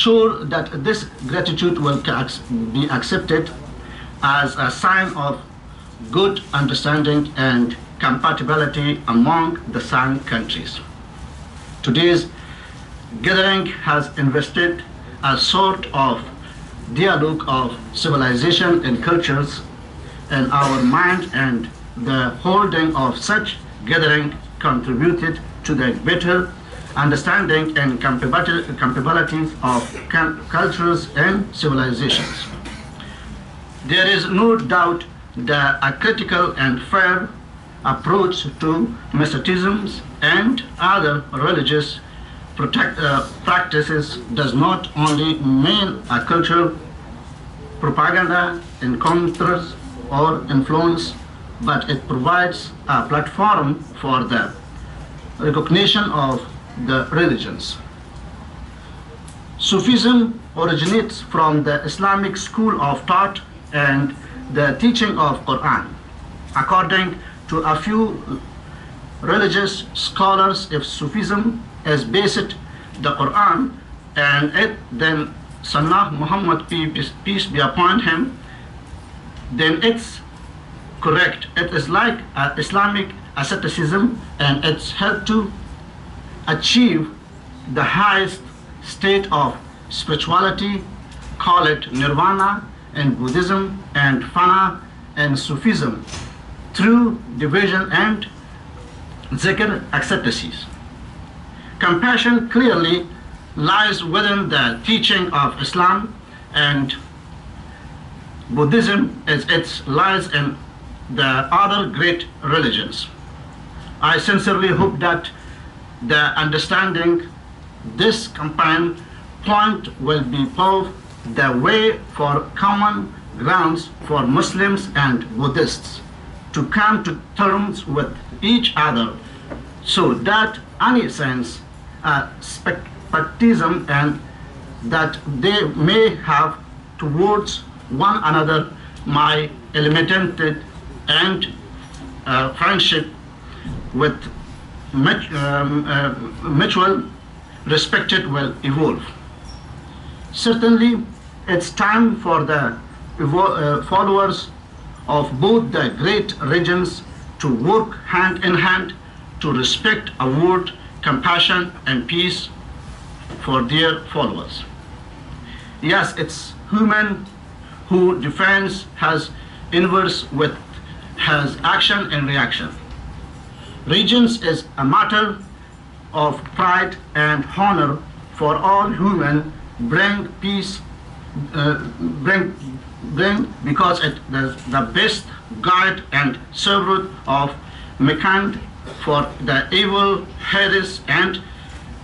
sure that this gratitude will be accepted as a sign of good understanding and compatibility among the SAARC countries. Today's gathering has invested a sort of dialogue of civilization and cultures in our mind, and the holding of such gathering contributed to the better understanding and compatibilities of cultures and civilizations. There is no doubt that a critical and fair approach to mysticism and other religious practices does not only mean a cultural propaganda encounters or influence, but it provides a platform for the recognition of the religions. Sufism originates from the Islamic school of thought and the teaching of Quran. According to a few religious scholars, if Sufism is based the Quran and it then Sunnah Muhammad, peace be upon him, then it's correct. It is like Islamic asceticism, and it's helped to achieve the highest state of spirituality, call it nirvana in Buddhism and fana in Sufism, through division and zikr asceticism. Compassion clearly lies within the teaching of Islam, and Buddhism lies in the other great religions. I sincerely hope that the understanding this combined point will be paved the way for common grounds for Muslims and Buddhists to come to terms with each other, so that any sense spectacism and that they may have towards one another my eliminated, and friendship with mutual respect will evolve. Certainly, it's time for the followers of both the great regions to work hand in hand to respect, award, compassion, and peace for their followers. Yes, it's human who defends has inverse with has action and reaction. Regions is a matter of pride and honor for all human. Bring peace, bring because it is the best guide and servant of mankind for the evil, hades, and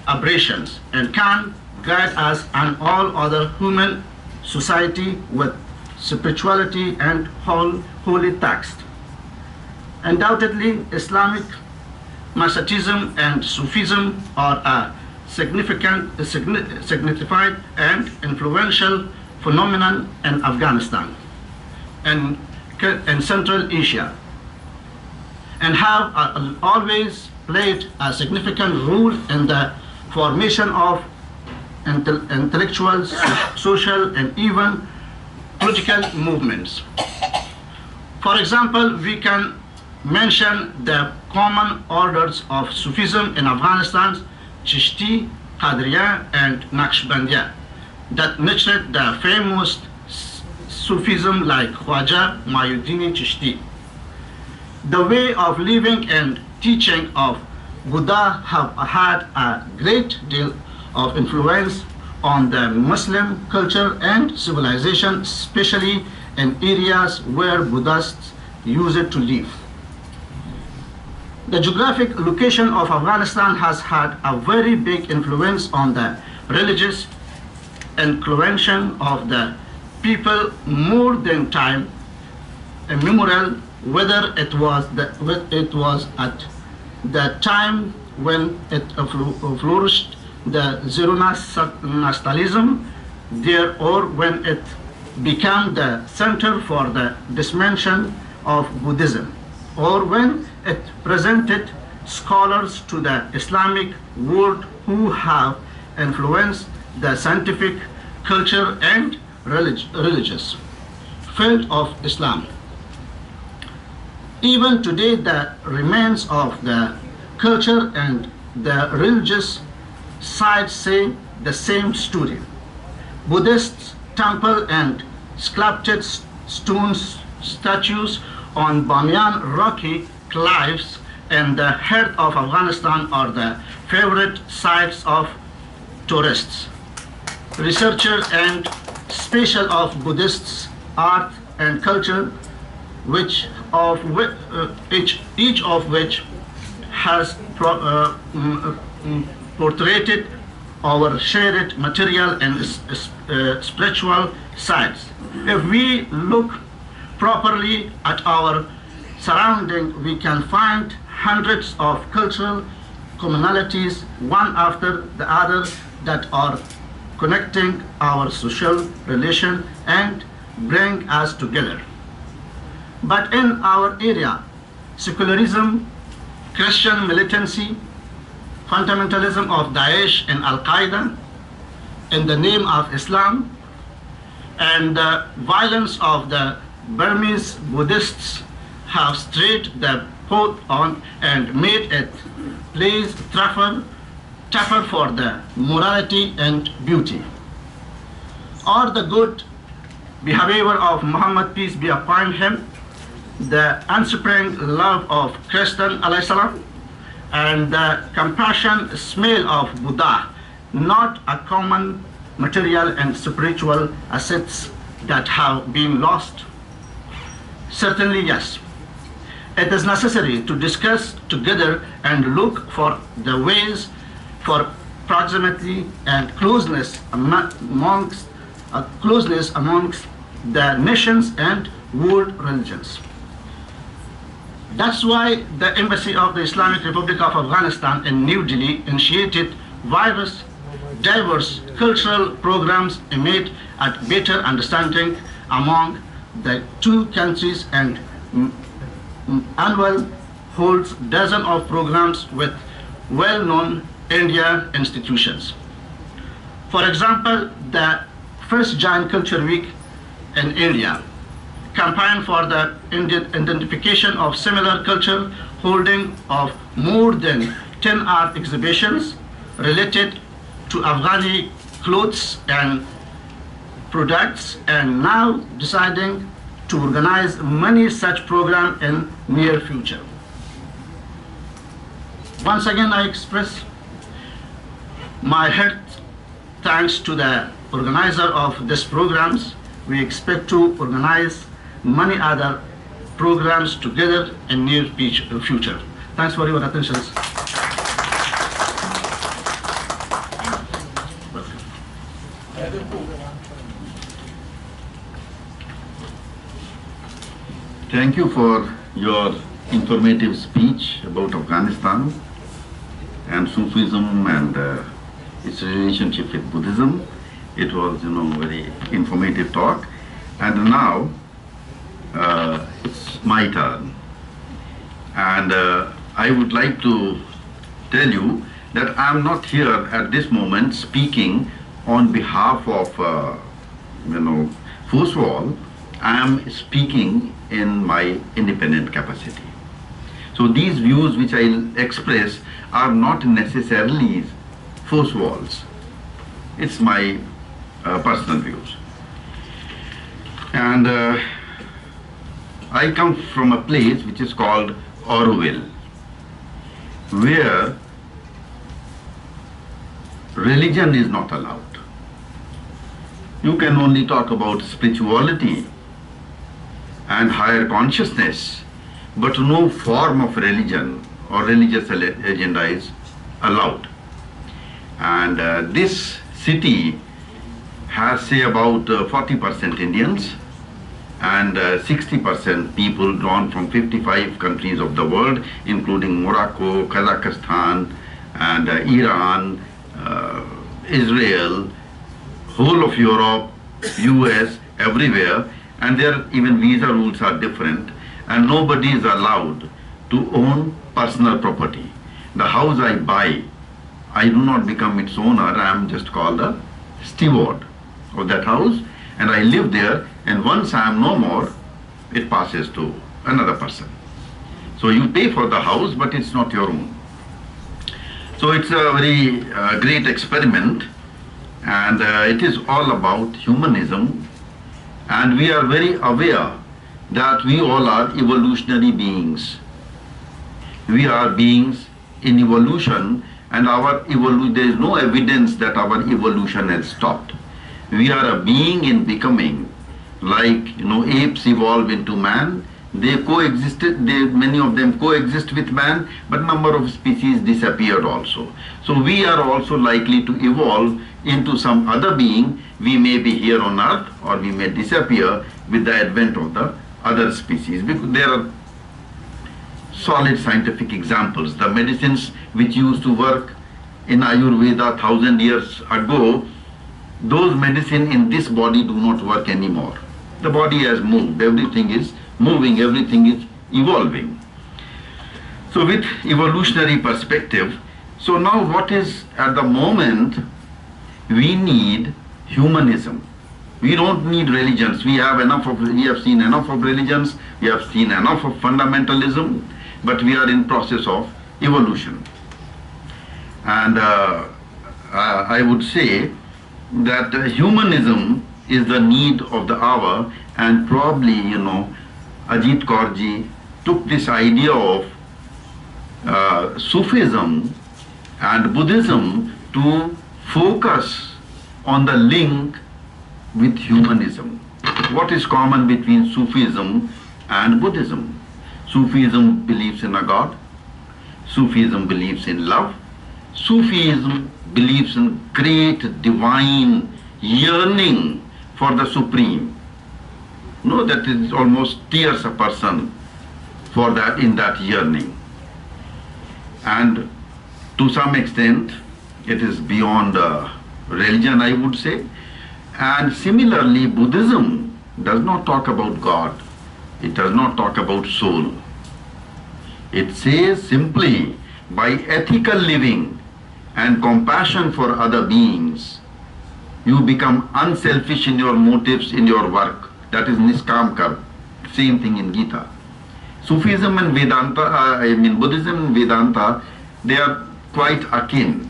aberrations, and can guide us and all other human society with spirituality and holy text. Undoubtedly, Islamic mysticism and Sufism are a significant and influential phenomenon in Afghanistan and in Central Asia, and have always played a significant role in the formation of intellectual, social, and even political movements. For example, we can mention the common orders of Sufism in Afghanistan, Chishti, Qadriya, and Naqshbandiya, that nurtured the famous Sufism like Khwaja Mayuddin Chishti. The way of living and teaching of Buddha have had a great deal of influence on the Muslim culture and civilization, especially in areas where Buddhists used to live. The geographic location of Afghanistan has had a very big influence on the religious inclination of the people more than time immemorial, whether it was at the time when it flourished the Zoroastrianism there, or when it became the center for the dimension of Buddhism, or when it presented scholars to the Islamic world who have influenced the scientific, culture and religious field of Islam. Even today, the remains of the culture and the religious side say the same story. Buddhist temple and sculpted stones statues on Bamiyan rocky cliffs in the heart of Afghanistan are the favorite sites of tourists, researchers and special of Buddhist art and culture, each of which has portrayed our shared material and spiritual sides. If we look properly at our surrounding, we can find hundreds of cultural commonalities, one after the other, that are connecting our social relation and bring us together. But in our area, secularism, Christian militancy, fundamentalism of Daesh and Al-Qaeda in the name of Islam, and the violence of the Burmese Buddhists have strayed the path on and made it place tougher for the morality and beauty. Or the good behavior of Muhammad, peace be upon him, the unsparing love of Christian alayhi salam, and the compassion smell of Buddha, not a common material and spiritual assets that have been lost? Certainly yes. It is necessary to discuss together and look for the ways for proximity and closeness amongst the nations and world religions. That's why the Embassy of the Islamic Republic of Afghanistan in New Delhi initiated diverse cultural programs aimed at better understanding among the two countries, and annual holds dozens of programs with well-known Indian institutions. For example, the first Jain Culture Week in India campaign for the identification of similar culture, holding of more than 10 art exhibitions related to Afghani clothes and products, and now deciding to organize many such programs in near future. Once again, I express my heart thanks to the organizer of these programs. We expect to organize many other programs together in near future. Thanks for your attention. Thank you for your informative speech about Afghanistan and Sufism and its relationship with Buddhism. It was, very informative talk. And now it's my turn. And I would like to tell you that I'm not here at this moment speaking on behalf of, FOSWAL. I am speaking in my independent capacity. So these views which I express are not necessarily FOSWAL's. It's my personal views. And I come from a place which is called Auditorium, where religion is not allowed. You can only talk about spirituality and higher consciousness, but no form of religion or religious agenda is allowed. And this city has, say, about 40% Indians and 60% people drawn from 55 countries of the world, including Morocco, Kazakhstan, and Iran, Israel, whole of Europe, US, everywhere, and their even visa rules are different, and nobody is allowed to own personal property. The house I buy, I do not become its owner, I am just called a steward of that house, and I live there, and once I am no more, it passes to another person. So you pay for the house, but it's not your own. So it's a very great experiment, and it is all about humanism, and we are very aware that we all are evolutionary beings. We are beings in evolution, and there is no evidence that our evolution has stopped. We are a being in becoming, like apes evolve into man. They coexisted, many of them coexist with man, but number of species disappeared also. So we are also likely to evolve into some other being. We may be here on earth, or we may disappear with the advent of the other species, because there are solid scientific examples. The medicines which used to work in Ayurveda 1,000 years ago, those medicine in this body do not work anymore. The body has moved, everything is moving, everything is evolving. So with evolutionary perspective, so now what is at the moment, we need humanism. We don't need religions. We have seen enough of religions, we have seen enough of fundamentalism, but we are in process of evolution. And I would say that humanism is the need of the hour, and probably, Ajit Kaurji took this idea of Sufism and Buddhism to focus on the link with humanism. What is common between Sufism and Buddhism? Sufism believes in a God. Sufism believes in love. Sufism believes in great divine yearning for the Supreme. That it almost tears a person for that, in that yearning. And to some extent, it is beyond religion, I would say. And similarly, Buddhism does not talk about God. It does not talk about soul. It says simply, by ethical living and compassion for other beings, you become unselfish in your motives, in your work. That is Niskam Karma. Same thing in Gita. Sufism and Vedanta, Buddhism and Vedanta, they are quite akin.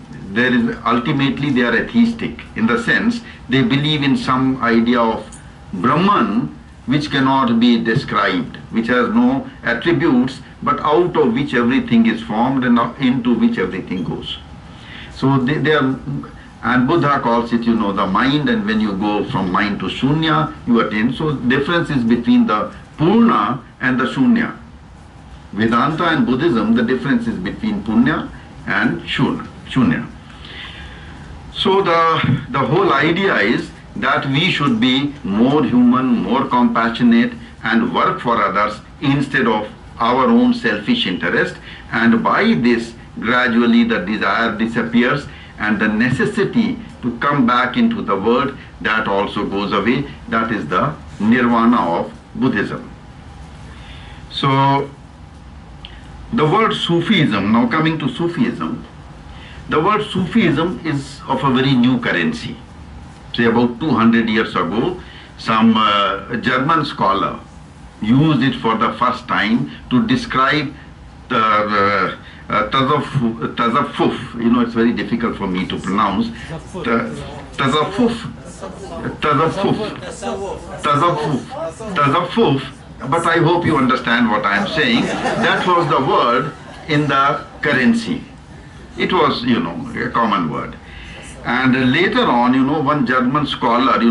Ultimately they are atheistic, in the sense they believe in some idea of Brahman which cannot be described, which has no attributes, but out of which everything is formed and into which everything goes. So they are, and Buddha calls it, the mind, and when you go from mind to Shunya, you attain. So difference is between the Purna and the Shunya. Vedanta and Buddhism, the difference is between Punya and Shunya. So the whole idea is that we should be more human, more compassionate, and work for others instead of our own selfish interest. And by this, gradually the desire disappears, and the necessity to come back into the world, that also goes away. That is the nirvana of Buddhism. So the word Sufism, now coming to Sufism, the word Sufism is of a very new currency. Say about 200 years ago, some German scholar used it for the first time to describe the Tazafuf. It's very difficult for me to pronounce. Tazafuf. But I hope you understand what I am saying. That was the word in the currency. It was, a common word. And later on, one German scholar,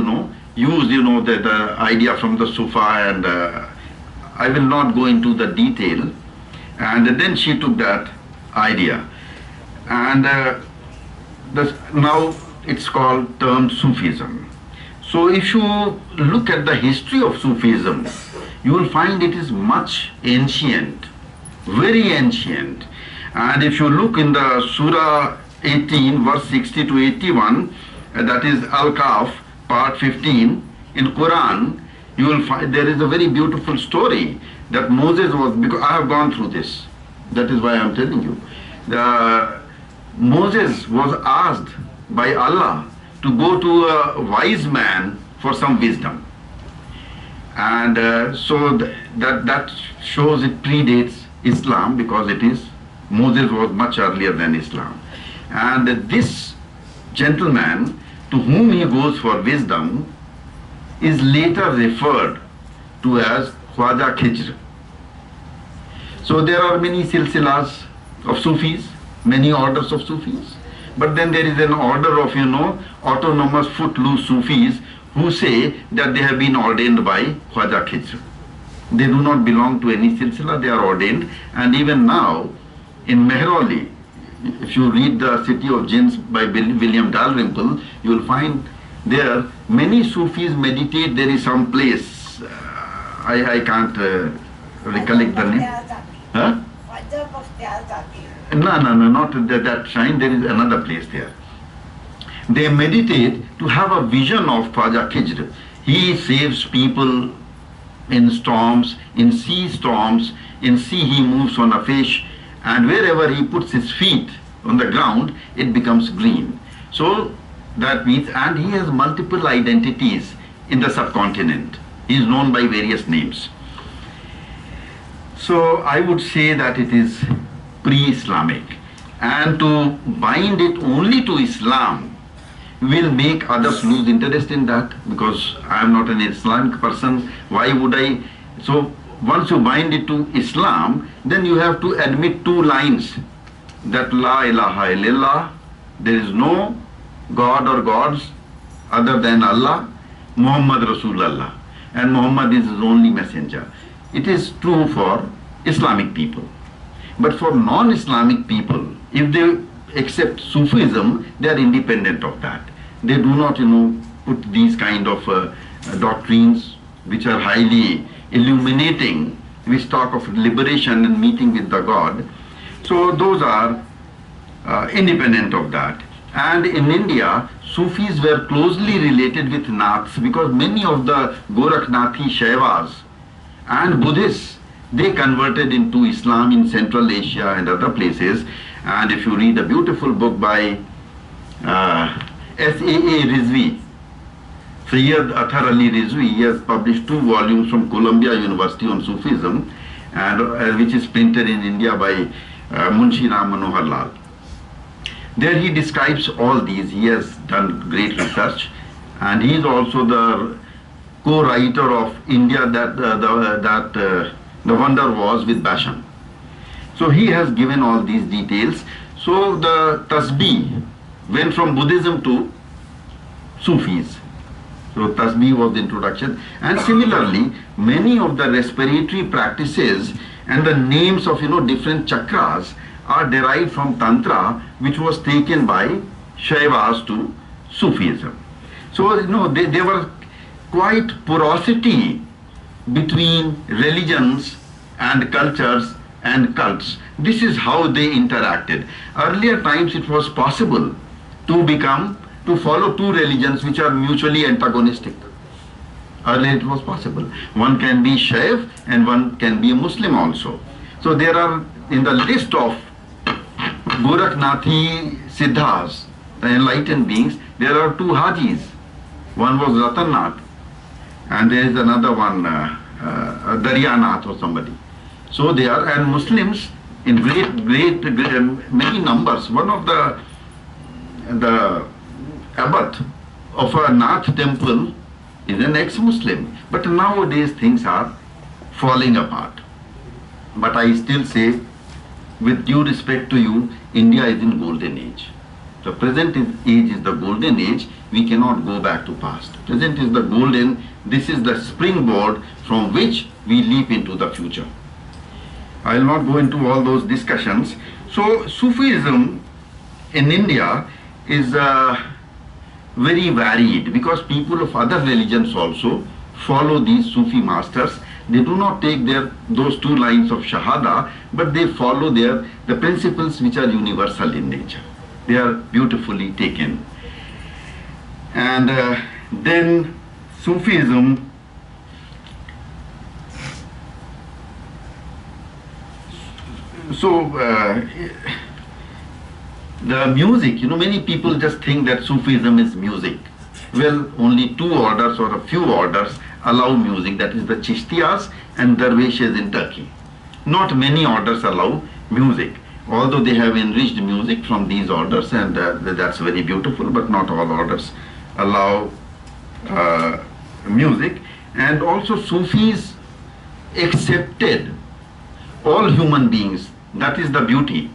used, the idea from the Sufa, and I will not go into the detail. And then she took that idea. And now it's called termed Sufism. So if you look at the history of Sufism, you will find it is much ancient, very ancient. And if you look in the Surah 18, verse 60 to 81, that is Al-Kahf, part 15, in Quran, you will find there is a very beautiful story that Moses was, because I have gone through this, that is why I am telling you. Moses was asked by Allah to go to a wise man for some wisdom. And that shows it predates Islam, because Moses was much earlier than Islam. And this gentleman to whom he goes for wisdom is later referred to as Khwaja Khijr. So there are many silsilas of Sufis, many orders of Sufis, but then there is an order of, autonomous footloose Sufis who say that they have been ordained by Khwaja Khijr. They do not belong to any silsila, they are ordained. And even now in Mehrauli, if you read The City of Jinns by William Dalrymple, you will find there many Sufis meditate. There is some place, I can't recollect the name. Huh? No, not that shrine. There is another place there. They meditate to have a vision of Khwaja Khijr. He saves people in storms, in sea storms. In sea he moves on a fish, and wherever he puts his feet on the ground, it becomes green. So that means, and he has multiple identities in the subcontinent. He is known by various names. So I would say that it is pre-Islamic, and to bind it only to Islam will make others lose interest in that, because I am not an Islamic person. Why would I? So once you bind it to Islam, then you have to admit two lines, that La ilaha illallah, there is no God or gods other than Allah, Muhammad Rasulullah, and Muhammad is his only messenger. It is true for Islamic people. But for non-Islamic people, if they accept Sufism, they are independent of that. They do not, put these kind of doctrines which are highly illuminating, which talk of liberation and meeting with the God. So those are independent of that. And in India, Sufis were closely related with Naths, because many of the Gorakhnathi Shaivas and Buddhists, they converted into Islam in Central Asia and other places. And if you read a beautiful book by S.A.A. Rizvi, Sayyid Athar Ali Rizvi, he has published 2 volumes from Columbia University on Sufism, and which is printed in India by Munshi Ram Manohar Lal. There he describes all these. He has done great research, and he is also the co-writer of India that the Wonder Was with Bashan. So he has given all these details. So the tasbih went from Buddhism to Sufis. So tasbih was the introduction. And similarly, many of the respiratory practices and the names of different chakras are derived from Tantra, which was taken by Shaivas to Sufism. So there were quite porosity between religions and cultures and cults. This is how they interacted. Earlier times it was possible to follow 2 religions which are mutually antagonistic. Earlier it was possible. One can be Shaiv and one can be a Muslim also. So there are, in the list of Gorakhnathi Siddhas, the enlightened beings, there are 2 Hajis. One was Ratanath, and there is another one, Daryanath or somebody. So they are, and Muslims in great many numbers. One of the abbot of a Nath temple is an ex-Muslim. But nowadays things are falling apart. But I still say, with due respect to you, India is in golden age. The present age is the golden age. We cannot go back to past. Present is the golden. This is the springboard from which we leap into the future. I will not go into all those discussions. So Sufism in India is very varied, because people of other religions also follow these Sufi masters. They do not take those 2 lines of Shahada, but they follow the principles which are universal in nature. They are beautifully taken. And then Sufism The music, many people just think that Sufism is music. Well, only two orders or a few orders allow music, that is the Chishtiyas and Darweshes in Turkey. Not many orders allow music, although they have enriched music from these orders, and that's very beautiful, but not all orders allow music. And also Sufis accepted all human beings, that is the beauty.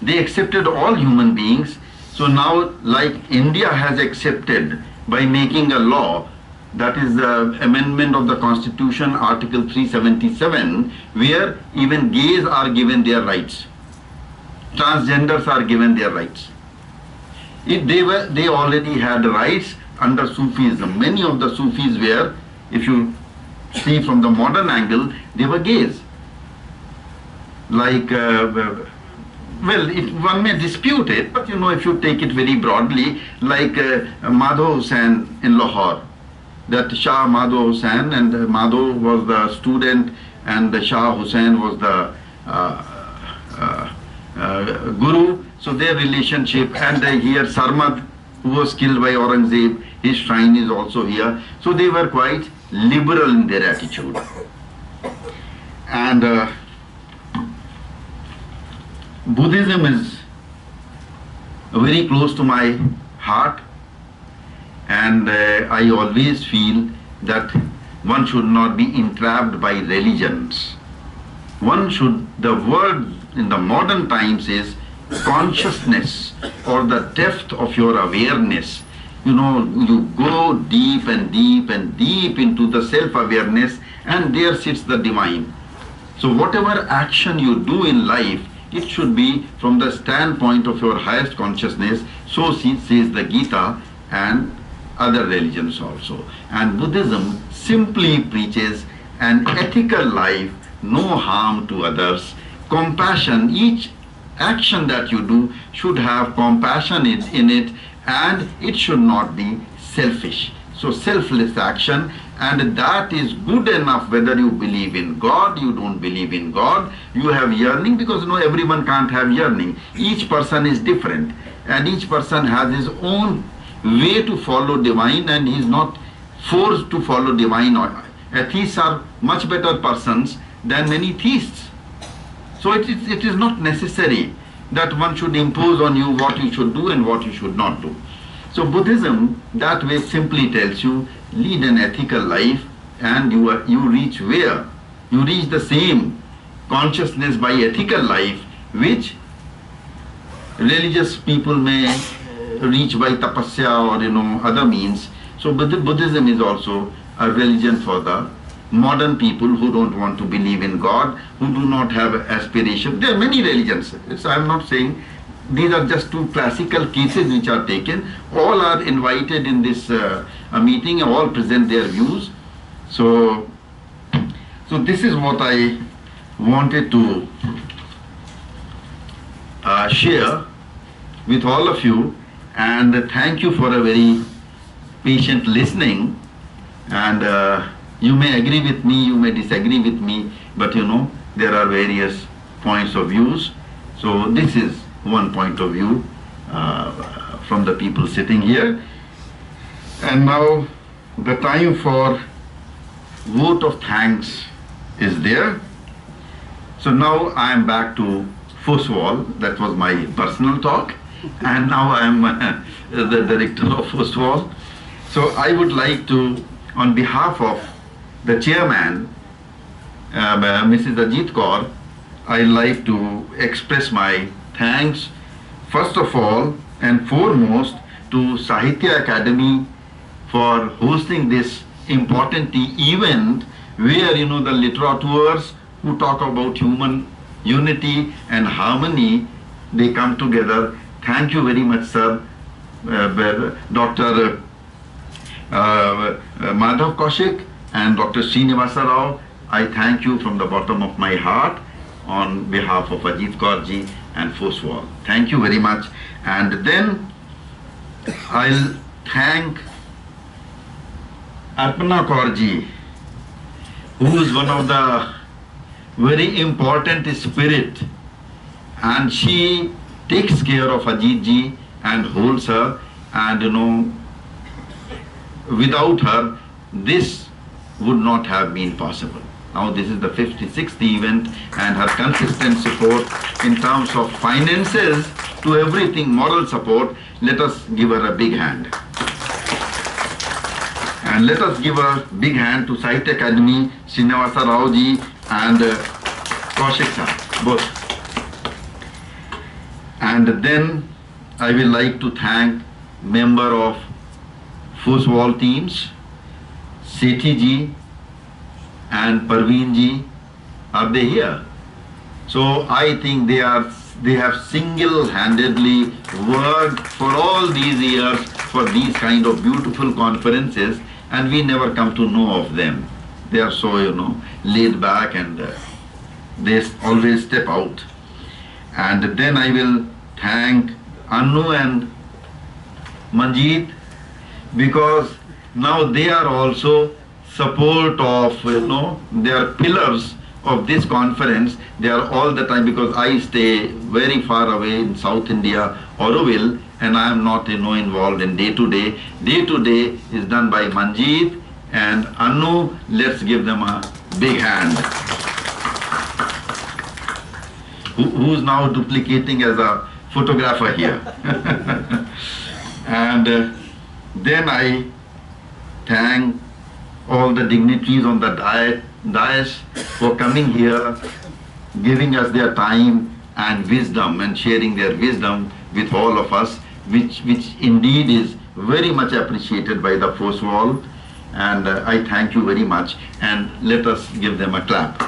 They accepted all human beings. So now, like India has accepted by making a law, that is the amendment of the Constitution, Article 377, where even gays are given their rights, transgenders are given their rights. They already had rights under Sufism. Many of the Sufis were, if you see from the modern angle, they were gays. Like, one may dispute it, but if you take it very broadly, like Madhav Hussain in Lahore, that Shah Madhav Hussain, and Madhav was the student and the Shah Hussain was the guru, so their relationship, and here Sarmad, who was killed by Aurangzeb, his shrine is also here. So they were quite liberal in their attitude. And Buddhism is very close to my heart, and I always feel that one should not be entrapped by religions. The word in the modern times is consciousness, or the depth of your awareness. You go deep and deep and deep into the self-awareness, and there sits the divine. So whatever action you do in life, it should be from the standpoint of your highest consciousness. So says the Gita and other religions also. And Buddhism simply preaches an ethical life, no harm to others, compassion. Each action that you do should have compassion in it, and it should not be selfish. So selfless action, and that is good enough whether you believe in God, you don't believe in God, you have yearning, because everyone can't have yearning. Each person is different, and each person has his own way to follow divine, and he is not forced to follow divine. Atheists are much better persons than many theists. So it is not necessary that one should impose on you what you should do and what you should not do. So Buddhism that way simply tells you, lead an ethical life, and you reach where? You reach the same consciousness by ethical life which religious people may reach by tapasya or other means. So Buddhism is also a religion for the modern people who don't want to believe in God, who do not have aspiration. There are many religions. I am not saying, these are just two classical cases which are taken. All are invited in this meeting, all present their views. So this is what I wanted to share with all of you, and thank you for a very patient listening. And you may agree with me, you may disagree with me, but there are various points of views. So this is one point of view from the people sitting here. And now the time for vote of thanks is there. So now I am back to FOSWAL. That was my personal talk, and now I am the director of FOSWAL. So I would like to, on behalf of the chairman, Mrs. Ajit Kaur, I'd like to express my thanks, first of all and foremost, to Sahitya Akademi for hosting this important event where the literateurs who talk about human unity and harmony, they come together. Thank you very much, sir. Dr. Madhav Kaushik and Dr. Srinivasa Rao, I thank you from the bottom of my heart on behalf of Ajit Kaur ji and FOSWAL. Thank you very much. And then I'll thank Arpana Kaur ji, who is one of the very important spirit, and she takes care of Ajit ji and holds her, and without her this would not have been possible. Now this is the 56th event, and her consistent support in terms of finances to everything, moral support, let us give her a big hand. And let us give a big hand to Sahitya Akademi, Srinivasa Rao ji and Kaushik sir, both. And then I will like to thank member of FOSWAL teams, Sethi ji and Parveen ji. Are they here? So I think they have single-handedly worked for all these years for these kind of beautiful conferences, and we never come to know of them. They are so, laid back, and they always step out. And then I will thank Annu and Manjeet, because now they are also support of, they are pillars of this conference. They are all the time, because I stay very far away in South India, Auditorium, and I am not involved in day to day. Day to day is done by Manjeet and Annu. Let's give them a big hand. Who's now duplicating as a photographer here. And then I thank all the dignitaries on the dais for coming here, giving us their time and wisdom and sharing their wisdom with all of us, which indeed is very much appreciated by the FOSWAL. And I thank you very much, and let us give them a clap.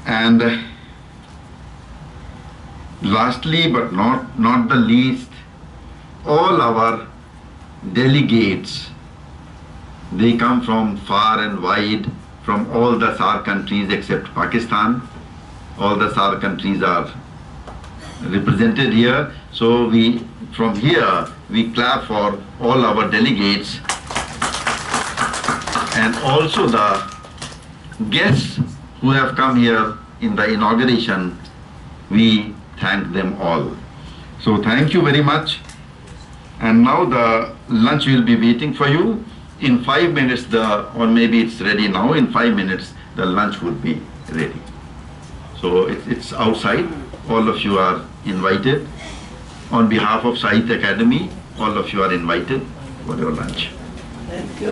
And lastly but not the least, all our delegates, they come from far and wide, from all the SAARC countries except Pakistan. All the SAARC countries are represented here. So from here we clap for all our delegates, and also the guests who have come here in the inauguration. We thank them all. So thank you very much. And now the lunch will be waiting for you. In 5 minutes, or maybe it's ready now, in 5 minutes the lunch would be ready. So it's outside. All of you are invited. On behalf of Sahitya Akademi, all of you are invited for your lunch. Thank you.